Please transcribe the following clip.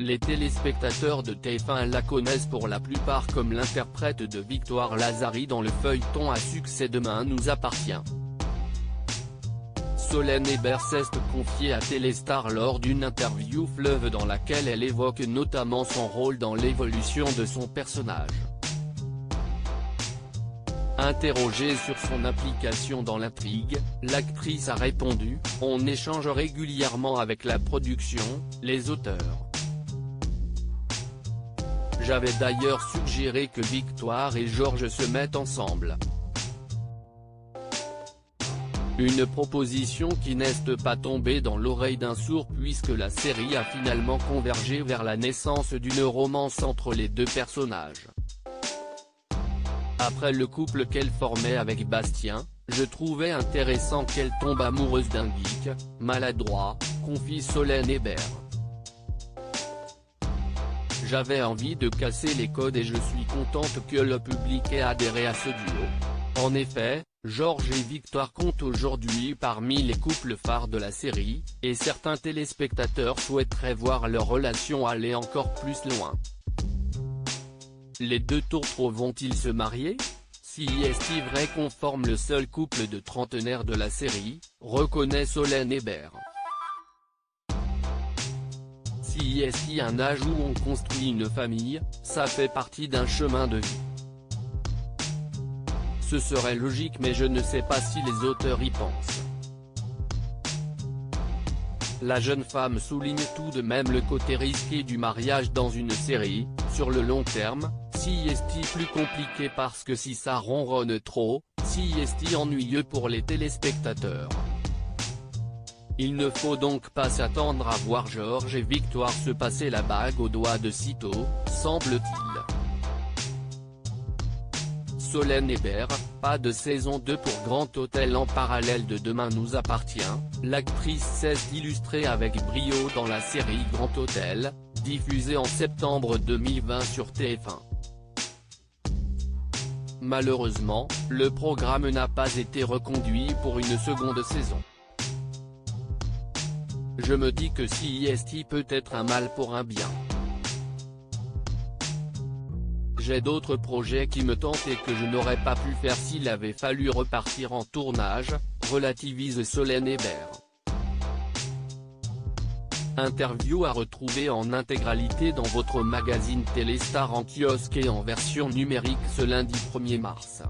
Les téléspectateurs de TF1 la connaissent pour la plupart comme l'interprète de Victoire Lazari dans le feuilleton à succès Demain nous appartient. Solène Hébert s'est confiée à Téléstar lors d'une interview fleuve dans laquelle elle évoque notamment son rôle dans l'évolution de son personnage. Interrogée sur son implication dans l'intrigue, l'actrice a répondu « On échange régulièrement avec la production, les auteurs. J'avais d'ailleurs suggéré que Victoire et Georges se mettent ensemble. Une proposition qui n'est pas tombée dans l'oreille d'un sourd puisque la série a finalement convergé vers la naissance d'une romance entre les deux personnages. Après le couple qu'elle formait avec Bastien, je trouvais intéressant qu'elle tombe amoureuse d'un geek, maladroit, confie Solène Hébert. J'avais envie de casser les codes et je suis contente que le public ait adhéré à ce duo. En effet, Georges et Victoire comptent aujourd'hui parmi les couples phares de la série, et certains téléspectateurs souhaiteraient voir leur relation aller encore plus loin. Les deux tourtereaux vont-ils se marier? Si est-il vrai qu'on forme le seul couple de trentenaires de la série, reconnaît Solène Hébert. Si est-il un âge où on construit une famille, ça fait partie d'un chemin de vie. Ce serait logique mais je ne sais pas si les auteurs y pensent. La jeune femme souligne tout de même le côté risqué du mariage dans une série, sur le long terme, si est-il plus compliqué parce que si ça ronronne trop, si est-il ennuyeux pour les téléspectateurs. Il ne faut donc pas s'attendre à voir Georges et Victoire se passer la bague au doigt de sitôt, semble-t-il. Solène Hébert, pas de saison 2 pour Grand Hôtel en parallèle de Demain nous appartient, l'actrice s'est illustrée avec brio dans la série Grand Hôtel, diffusée en septembre 2020 sur TF1. Malheureusement, le programme n'a pas été reconduit pour une seconde saison. Je me dis que si est peut être un mal pour un bien. J'ai d'autres projets qui me tentent et que je n'aurais pas pu faire s'il avait fallu repartir en tournage, relativise Solène Hébert. Interview à retrouver en intégralité dans votre magazine Téléstar en kiosque et en version numérique ce lundi 1er mars.